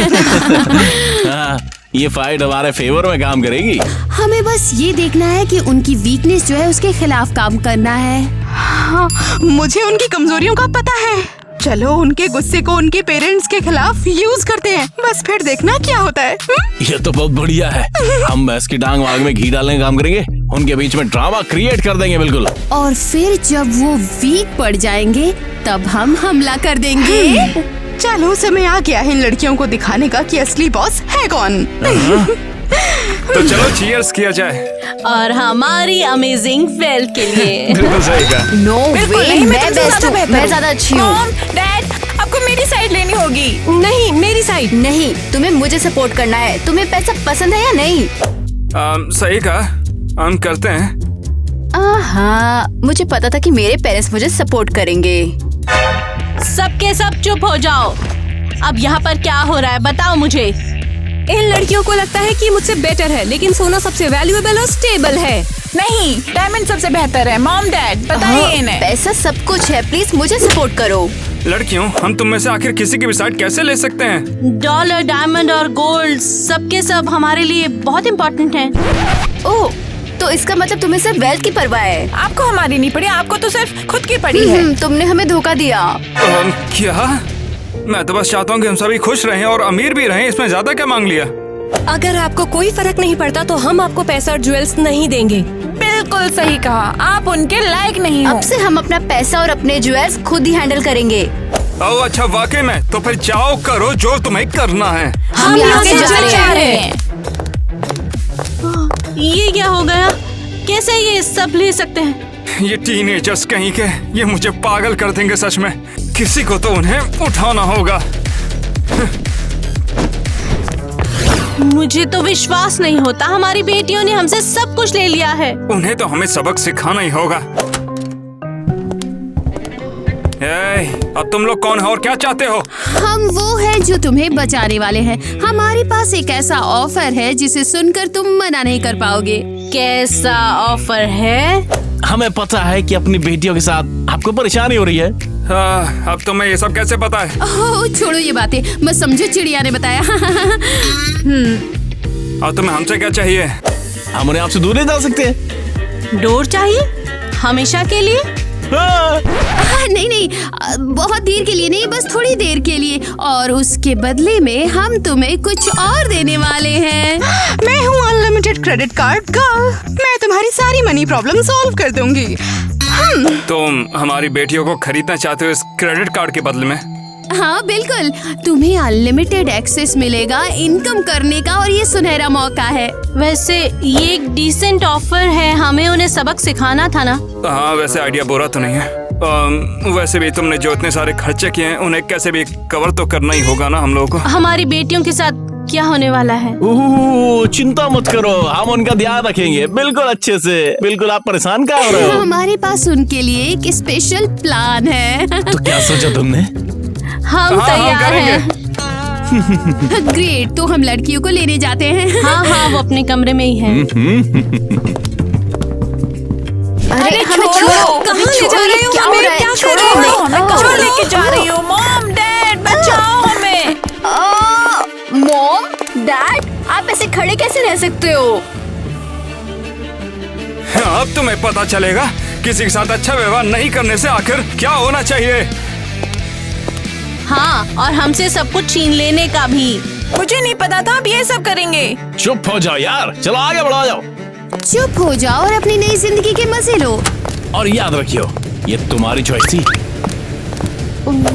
हाँ, ये फाइट हमारे फेवर में काम करेगी। हमें बस ये देखना है कि उनकी वीकनेस जो है उसके खिलाफ काम करना है। हाँ, मुझे उनकी कमजोरियों का पता है। चलो उनके गुस्से को उनके पेरेंट्स के खिलाफ यूज करते हैं, बस फिर देखना क्या होता है। ये तो बहुत बढ़िया है। हम भैंस की टांग आग में घी डालने का काम करेंगे, उनके बीच में ड्रामा क्रिएट कर देंगे बिल्कुल। और फिर जब वो वीक पड़ जाएंगे तब हम हमला कर देंगे। चलो, समय आ गया है इन लड़कियों को दिखाने का कि असली बॉस है कौन। तो चलो चीयर्स किया जाए। और हमारी अमेजिंग फेल के लिए। बिल्कुल सही कहा। नो वे, मैं बेस्ट हूँ, मैं ज्यादा अच्छी हूँ। मॉम, डैड, आपको मेरी साइड लेनी होगी। नहीं, मेरी साइड। नहीं, तुम्हें मुझे सपोर्ट करना है। तुम्हें पैसा पसंद है या नहीं? सही कहा, हम करते हैं। हाँ, मुझे पता था कि मेरे पेरेंट्स मुझे सपोर्ट करेंगे। सबके सब चुप हो जाओ। अब यहाँ पर क्या हो रहा है बताओ मुझे। इन लड़कियों को लगता है कि मुझसे बेटर है, लेकिन सोना सबसे वैल्यूएबल और स्टेबल है। नहीं, डायमंड सबसे बेहतर है। मॉम, डैड, बताइए इन्हें। पैसा सब कुछ है, प्लीज मुझे सपोर्ट करो। लड़कियों, हम तुम में से आखिर किसी की भी साइड कैसे ले सकते हैं? डॉलर, डायमंड और गोल्ड सबके सब हमारे लिए बहुत इम्पोर्टेंट हैं। ओह, तो इसका मतलब तुम्हें सिर्फ वेल्थ की परवाह है। आपको हमारी नहीं पड़ी, आपको तो सिर्फ खुद की पड़ी है। तुमने हमें धोखा दिया। क्या? मैं तो बस चाहता हूँ कि हम सभी खुश रहें और अमीर भी रहें, इसमें ज्यादा क्या मांग लिया? अगर आपको कोई फर्क नहीं पड़ता तो हम आपको पैसा और ज्वेल्स नहीं देंगे। बिल्कुल सही कहा, आप उनके लायक नहीं हो। अब से हम अपना पैसा और अपने ज्वेल्स खुद ही हैंडल करेंगे। ओह अच्छा, वाकई में? तो फिर जाओ, करो जो तुम्हें करना है। हम यहाँ से जा रहे हैं। ये क्या हो गया? कैसे ये सब ले सकते हैं? ये टीनेजर्स कहीं के, ये मुझे पागल कर देंगे सच में। किसी को तो उन्हें उठाना होगा। मुझे तो विश्वास नहीं होता, हमारी बेटियों ने हमसे सब कुछ ले लिया है। उन्हें तो हमें सबक सिखाना ही होगा। अब तुम लोग कौन हो और क्या चाहते हो? हम वो हैं जो तुम्हें बचाने वाले हैं। हमारे पास एक ऐसा ऑफर है जिसे सुनकर तुम मना नहीं कर पाओगे। कैसा ऑफर है? हमें पता है कि अपनी बेटियों के साथ आपको परेशानी हो रही है। अब तुम्हें ये सब कैसे पता है? ओह छोड़ो ये बातें, बस समझो चिड़िया ने बताया। और तुम्हें हमसे क्या चाहिए? हम उन्हें आपसे दूर ले जा सकते हैं। डोर चाहिए? हमेशा के लिए? नहीं, बहुत देर के लिए नहीं, बस थोड़ी देर के लिए। और उसके बदले में हम तुम्हें कुछ और देने वाले हैं। मैं हूँ अनलिमिटेड क्रेडिट कार्ड गर्ल। मैं तुम्हारी सारी मनी प्रॉब्लम सॉल्व कर दूंगी। तुम हमारी बेटियों को खरीदना चाहते हो इस क्रेडिट कार्ड के बदले में? हाँ बिल्कुल, तुम्हें अनलिमिटेड एक्सेस मिलेगा इनकम करने का, और ये सुनहरा मौका है। वैसे ये एक डिसेंट ऑफर है, हमें उन्हें सबक सिखाना था ना। हाँ वैसे आइडिया बुरा तो नहीं है। वैसे भी तुमने जो इतने सारे खर्चे किए हैं उन्हें कैसे भी कवर तो करना ही होगा ना हम लोगों को। हमारी बेटियों के साथ क्या होने वाला है? चिंता मत करो, हम उनका ध्यान रखेंगे बिल्कुल अच्छे से। बिल्कुल, आप परेशान क्या हो रहे हो? हमारे पास उनके लिए एक स्पेशल प्लान है। तो क्या सोचा तुमने? हम तैयार हैं। ग्रेट, तो हम लड़कियों को लेने जाते हैं। हाँ, वो अपने कमरे में ही है। अरे हमें छोड़ो, कहाँ ले जा रहे हो? क्या हो रहा है? क्या कर रहे हो? हमें कहाँ लेके जा रही हो? मॉम, डैड, बचाओ हमें। मॉम, डैड, आप ऐसे खड़े कैसे रह सकते हो? अब तुम्हें पता चलेगा किसी के साथ अच्छा व्यवहार नहीं करने से आखिर क्या होना चाहिए। हाँ, और हमसे सब कुछ छीन लेने का भी। मुझे नहीं पता था आप ये सब करेंगे। चुप हो जाओ यार, चलो आगे बढ़ो जाओ। चुप हो जाओ और अपनी नई जिंदगी के मजे लो। और याद रखियो, ये तुम्हारी चॉइस थी।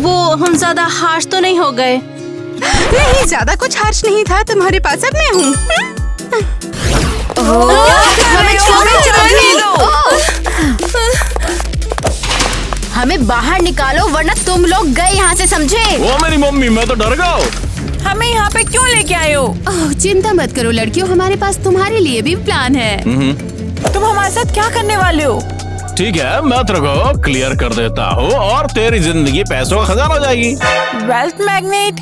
वो हम ज्यादा हार्श तो नहीं हो गए? नहीं, ज्यादा कुछ हार्श नहीं था। तुम्हारे पास अब मैं हूँ। हमें बाहर निकालो वरना तुम लोग गए यहाँ से, समझे? वो मेरी मम्मी, मैं तो डर गया। हमें यहाँ पे क्यों लेके आए हो? ओह चिंता मत करो लड़कियों, हमारे पास तुम्हारे लिए भी प्लान है। तुम हमारे साथ क्या करने वाले हो? ठीक है, मैं तेरे को क्लियर कर देता हूँ और तेरी जिंदगी पैसों का खजाना हो जाएगी। वेल्थ मैग्नेट,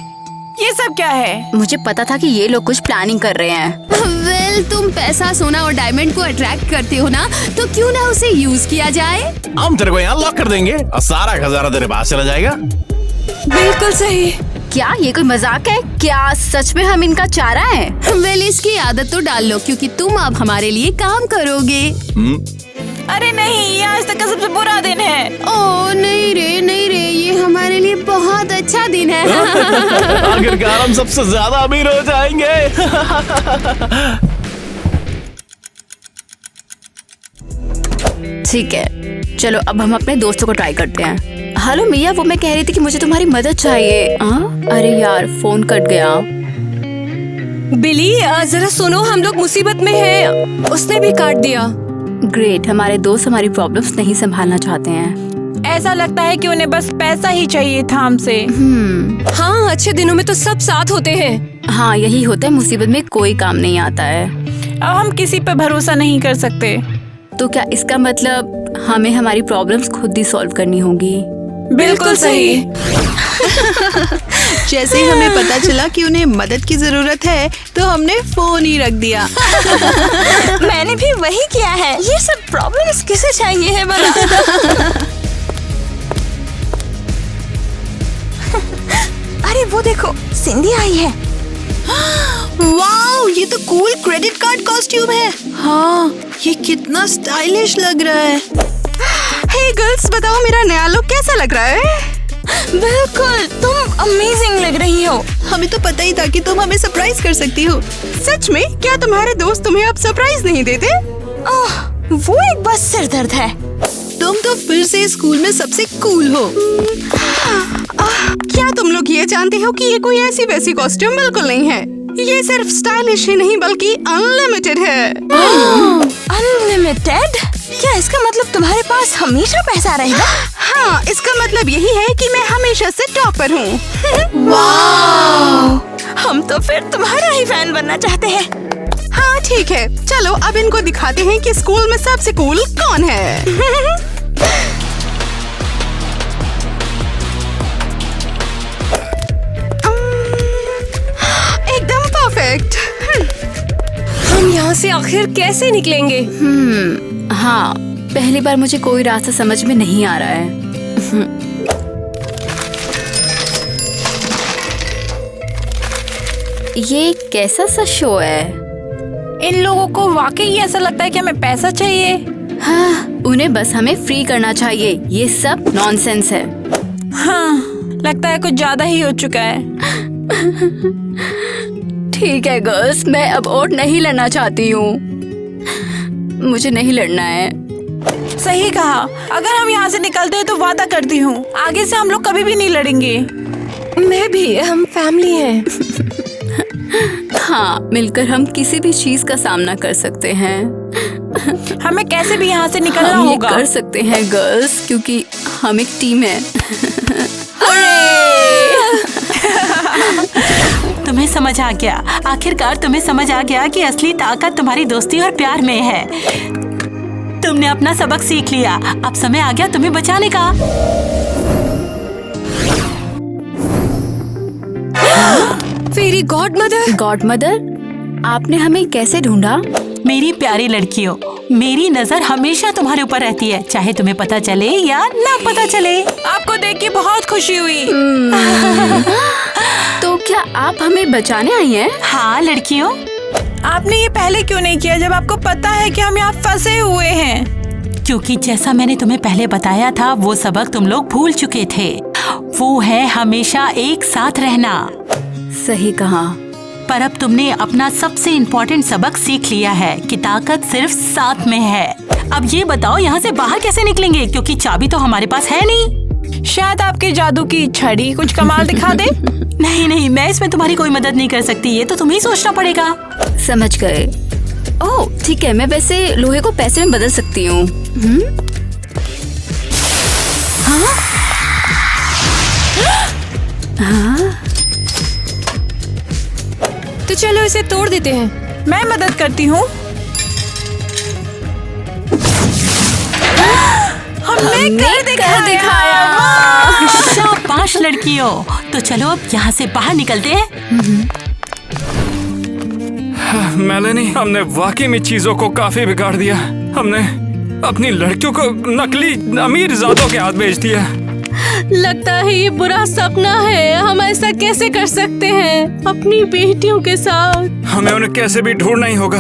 ये सब क्या है? मुझे पता था कि ये लोग कुछ प्लानिंग कर रहे हैं। वेल, तुम पैसा, सोना और डायमंड को अट्रैक्ट करते हो ना, तो क्यों ना उसे यूज किया जाए। हम तेरे को यहाँ लॉक कर देंगे और सारा खजाना तेरे पास चला जाएगा। बिल्कुल सही। क्या ये कोई मजाक है? क्या सच में हम इनका चारा है? वेल, इसकी आदत तो डाल लो क्योंकि तुम अब हमारे लिए काम करोगे। अरे नहीं, ये आज तक का सबसे बुरा दिन है। ओह नहीं रे, ये हमारे लिए बहुत अच्छा दिन है। आखिरकार हम सबसे ज्यादा अमीर हो जाएंगे। ठीक है, चलो अब हम अपने दोस्तों को ट्राई करते हैं। हेलो मिया, वो मैं कह रही थी कि मुझे तुम्हारी मदद चाहिए। अरे यार, फोन कट गया। बिली, जरा सुनो, हम लोग मुसीबत में हैं। उसने भी काट दिया। ग्रेट, हमारे दोस्त हमारी प्रॉब्लम्स नहीं संभालना चाहते हैं। ऐसा लगता है कि उन्हें बस पैसा ही चाहिए था हमसे। हाँ, अच्छे दिनों में तो सब साथ होते हैं। हाँ, यही होता है, मुसीबत में कोई काम नहीं आता है। अब हम किसी पे भरोसा नहीं कर सकते। तो क्या इसका मतलब हमें हमारी प्रॉब्लम्स खुद ही सॉल्व करनी होगी? बिल्कुल सही। जैसे ही हमें पता चला कि उन्हें मदद की जरूरत है तो हमने फोन ही रख दिया। मैंने भी वही किया है। ये सब प्रॉब्लम्स किसे चाहिए है भला? अरे वो देखो, सिंधी आई है। वाओ, ये तो कूल क्रेडिट कार्ड कॉस्ट्यूम है। हाँ, ये कितना स्टाइलिश लग रहा है। हे गर्ल्स, बताओ मेरा नया लुक कैसा लग रहा है? बिल्कुल, तुम अमेजिंग लग रही हो। हमें तो पता ही था कि तुम हमें सरप्राइज कर सकती हो। सच में? क्या तुम्हारे दोस्त तुम्हें अब सरप्राइज नहीं देते? वो एक बस सिरदर्द है। तुम तो फिर से स्कूल में सबसे कूल हो। क्या तुम लोग ये जानते हो कि ये कोई ऐसी वैसी कॉस्ट्यूम बिल्कुल नहीं है। ये सिर्फ स्टाइलिश ही नहीं बल्कि अनलिमिटेड है। अनलिमिटेड? क्या इसका मतलब तुम्हारे पास हमेशा पैसा रहेगा? हाँ, इसका मतलब यही है कि मैं हमेशा से टॉपर हूँ। वाव! हम तो फिर तुम्हारा ही फैन बनना चाहते हैं। हाँ ठीक है, चलो अब इनको दिखाते हैं कि स्कूल में सबसे कूल कौन है। एकदम परफेक्ट। हम यहाँ से आखिर कैसे निकलेंगे? हाँ, पहली बार मुझे कोई रास्ता समझ में नहीं आ रहा है। ये कैसा सा शो है? इन लोगों को वाकई ऐसा लगता है कि हमें पैसा चाहिए। हाँ, उन्हें बस हमें फ्री करना चाहिए। ये सब नॉनसेंस है। हाँ, लगता है कुछ ज्यादा ही हो चुका है। ठीक है गर्ल्स, मैं अब और नहीं लड़ना चाहती हूँ। मुझे नहीं लड़ना है। सही कहा। अगर हम यहाँ से निकलते हैं तो वादा करती हूँ आगे से हम लोग कभी भी नहीं लड़ेंगे। मैं भी, हम फैमिली हैं। हाँ, मिलकर हम किसी भी चीज का सामना कर सकते हैं। हमें कैसे भी यहाँ से निकलना हम ये होगा। कर सकते हैं गर्ल्स, क्योंकि हम एक टीम है। तुम्हें समझ आ गया, आखिरकार तुम्हें समझ आ गया कि असली ताकत तुम्हारी दोस्ती और प्यार में है। तुमने अपना सबक सीख लिया, अब समय आ गया तुम्हें बचाने का। फेरी गॉडमदर। गॉडमदर, आपने हमें कैसे ढूंढा? मेरी प्यारी लड़कियों, मेरी नजर हमेशा तुम्हारे ऊपर रहती है, चाहे तुम्हें पता चले या ना पता चले। आपको देख के बहुत खुशी हुई। तो क्या आप हमें बचाने आई हैं? हाँ लड़कियों, आपने ये पहले क्यों नहीं किया जब आपको पता है कि हम यहाँ फंसे हुए हैं? क्योंकि जैसा मैंने तुम्हें पहले बताया था, वो सबक तुम लोग भूल चुके थे। वो है हमेशा एक साथ रहना। सही कहा। पर अब तुमने अपना सबसे इम्पोर्टेंट सबक सीख लिया है कि ताकत सिर्फ साथ में है। अब ये बताओ यहाँ से बाहर कैसे निकलेंगे, क्योंकि चाबी तो हमारे पास है नहीं। शायद आपके जादू की छड़ी कुछ कमाल दिखा दे। नहीं, मैं इसमें तुम्हारी कोई मदद नहीं कर सकती, ये तो तुम्हें ही सोचना पड़ेगा। समझ गए। ओह ठीक है, मैं वैसे लोहे को पैसे में बदल सकती हूँ। हाँ? हाँ? तो चलो इसे तोड़ देते हैं। मैं मदद करती हूँ। हमने कर दिखाया। शाबाश लड़कियों, तो चलो अब यहाँ से बाहर निकलते हैं। मेलेनी, हमने वाकई में चीजों को काफी बिगाड़ दिया। हमने अपनी लड़कियों को नकली अमीर ज़ादों के हाथ भेज दिया। लगता है ये बुरा सपना है। हम ऐसा कैसे कर सकते हैं अपनी बेटियों के साथ? हमें उन्हें कैसे भी ढूंढना ही होगा,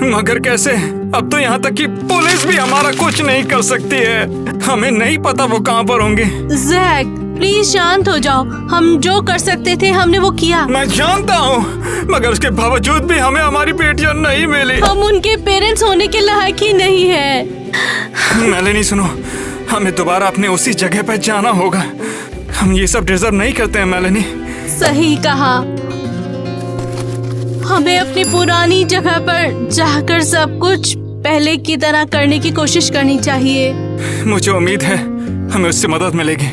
मगर कैसे? अब तो यहाँ तक कि पुलिस भी हमारा कुछ नहीं कर सकती है। हमें नहीं पता वो कहाँ पर होंगे। जैक प्लीज शांत हो जाओ। हम जो कर सकते थे हमने वो किया। मैं जानता हूँ, मगर उसके बावजूद भी हमें हमारी बेटियां नहीं मिली। हम उनके पेरेंट्स होने के लायक ही नहीं है। मेलेनी सुनो, हमें दोबारा अपने उसी जगह पर जाना होगा। हम ये सब डिजर्व नहीं करते हैं मेलेनी। सही कहा। हमें अपनी पुरानी जगह पर जाकर सब कुछ पहले की तरह करने की कोशिश करनी चाहिए। मुझे उम्मीद है हमें उससे मदद मिलेगी।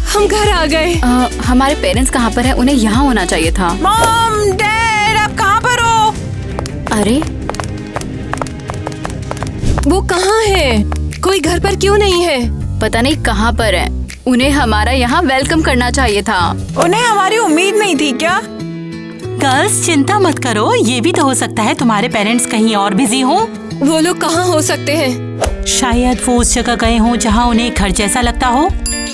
हम घर आ गए। हमारे पेरेंट्स कहाँ पर हैं? उन्हें यहाँ होना चाहिए था। मॉम, डैड, आप कहाँ पर हो? अरे वो कहाँ है? कोई घर पर क्यों नहीं है? पता नहीं कहाँ पर है। उन्हें हमारा यहाँ वेलकम करना चाहिए था। उन्हें हमारी उम्मीद नहीं थी क्या? गर्ल्स चिंता मत करो, ये भी तो हो सकता है तुम्हारे पेरेंट्स कहीं और बिजी हों। वो लोग कहाँ हो सकते हैं? शायद वो उस जगह गए हों जहाँ उन्हें घर जैसा लगता हो।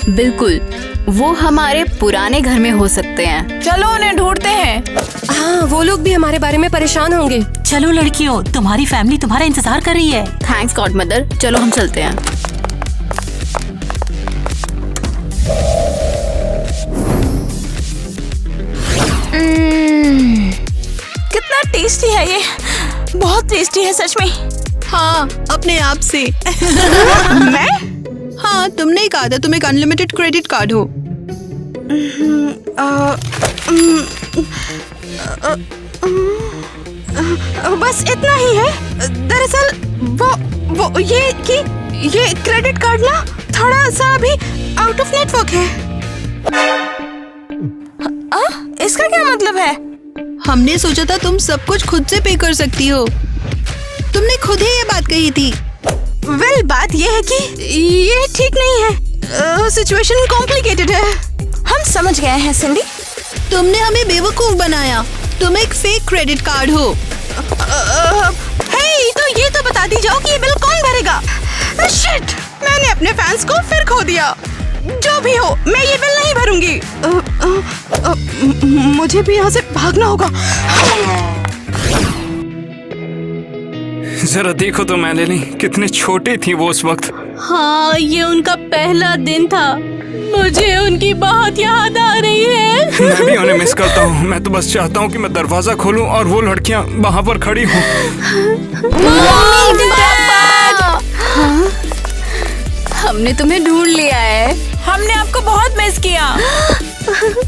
बिल्कुल, वो हमारे पुराने घर में हो सकते हैं। चलो उन्हें ढूंढते हैं। हाँ, वो लोग भी हमारे बारे में परेशान होंगे। चलो लड़कियों, तुम्हारी फैमिली तुम्हारा इंतजार कर रही है। थैंक्स गॉड मदर, चलो हम चलते हैं। कितना टेस्टी है ये, बहुत टेस्टी है सच में। हाँ, अपने आप से। मैं? हाँ, तुमने ही कहा था तुम एक अनलिमिटेड क्रेडिट कार्ड हो। बस इतना ही है। दरअसल वो ये क्रेडिट कार्ड ना थोड़ा सा अभी आउट ऑफ नेटवर्क है। इसका क्या मतलब है? हमने सोचा था तुम सब कुछ खुद से पे कर सकती हो। तुमने खुद ही ये बात कही थी। वेल, बात ये है कि ये ठीक नहीं है। सिचुएशन कॉम्प्लिकेटेड है। हम समझ गए हैं सिंडी। तुमने हमें बेवकूफ बनाया। तुम एक फेक क्रेडिट कार्ड हो। हे, तो ये तो बता दी जाओ कि ये बिल कौन भरेगा। शिट, मैंने अपने फैंस को फिर खो दिया। जो भी हो, मैं ये बिल नहीं भरूंगी। मुझे भी यहाँ से भागना होगा। जरा देखो तो मैलेनी, कितनी छोटी थी वो उस वक्त। हाँ, ये उनका पहला दिन था। मुझे उनकी बहुत याद आ रही है। मैं भी उन्हें मिस करता हूँ। मैं तो बस चाहता हूँ कि मैं दरवाजा खोलूँ और वो लड़कियाँ वहाँ पर खड़ी हों। हमने तुम्हें ढूंढ लिया है। हमने आपको बहुत मिस किया।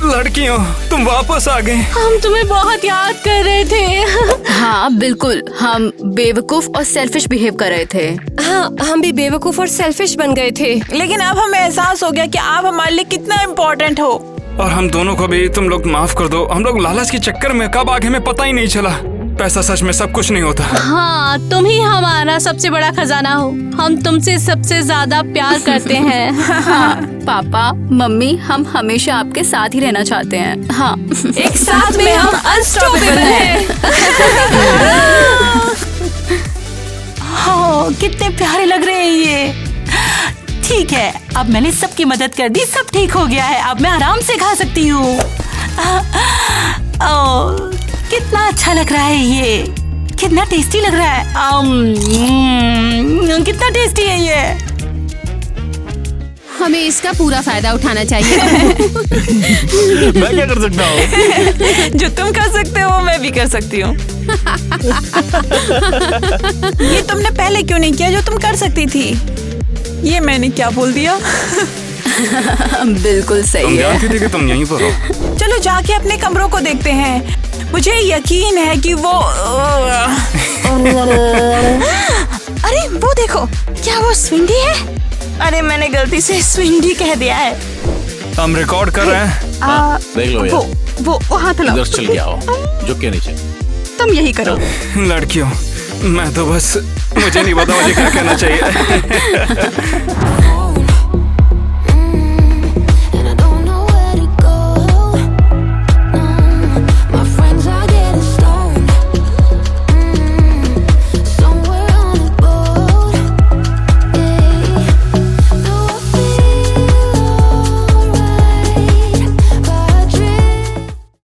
लड़कियों, तुम वापस आ गए। हम तुम्हें बहुत याद कर रहे थे। हाँ बिल्कुल, हम बेवकूफ और सेल्फिश बिहेव कर रहे थे। हाँ, हम भी बेवकूफ और सेल्फिश बन गए थे। लेकिन अब हमें एहसास हो गया कि आप हमारे लिए कितना इम्पोर्टेंट हो। और हम दोनों को भी तुम लोग माफ कर दो। हम लोग लालच के चक्कर में कब आगे हमें पता ही नहीं चला। पैसा सच में सब कुछ नहीं होता। हाँ, तुम ही हमारा सबसे बड़ा खजाना हो। हम तुमसे सबसे ज्यादा प्यार करते हैं। हाँ, पापा मम्मी, हम हमेशा आपके साथ ही रहना चाहते हैं। हाँ, एक साथ में हम अनस्टॉपेबल हैं। हाँ, कितने प्यारे लग रहे हैं ये। ठीक है, अब मैंने सबकी मदद कर दी, सब ठीक हो गया है। अब मैं आराम से खा सकती हूँ। कितना अच्छा लग रहा है ये, कितना टेस्टी लग रहा है। कितना टेस्टी है ये। हमें इसका पूरा फायदा उठाना चाहिए। मैं क्या कर सकता हूँ? जो तुम कर सकते हो मैं भी कर सकती हूँ। ये तुमने पहले क्यों नहीं किया जो तुम कर सकती थी? ये मैंने क्या बोल दिया? बिल्कुल सही तुम है। जानती थी कि तुम यहीं पर हो। चलो जाके अपने कमरों को देखते हैं। मुझे यकीन है कि वो अरे वो देखो, क्या वो स्विंडी है? अरे मैंने गलती से स्विंडी कह दिया है। हम रिकॉर्ड कर रहे हैं। देख लो यार, वो हाथ इधर लाओ। से चल के आओ, झुक के नीचे। तुम यही करो। लड़कियों, मैं तो बस मुझे नहीं पता मुझे क्या कहना चाहिए।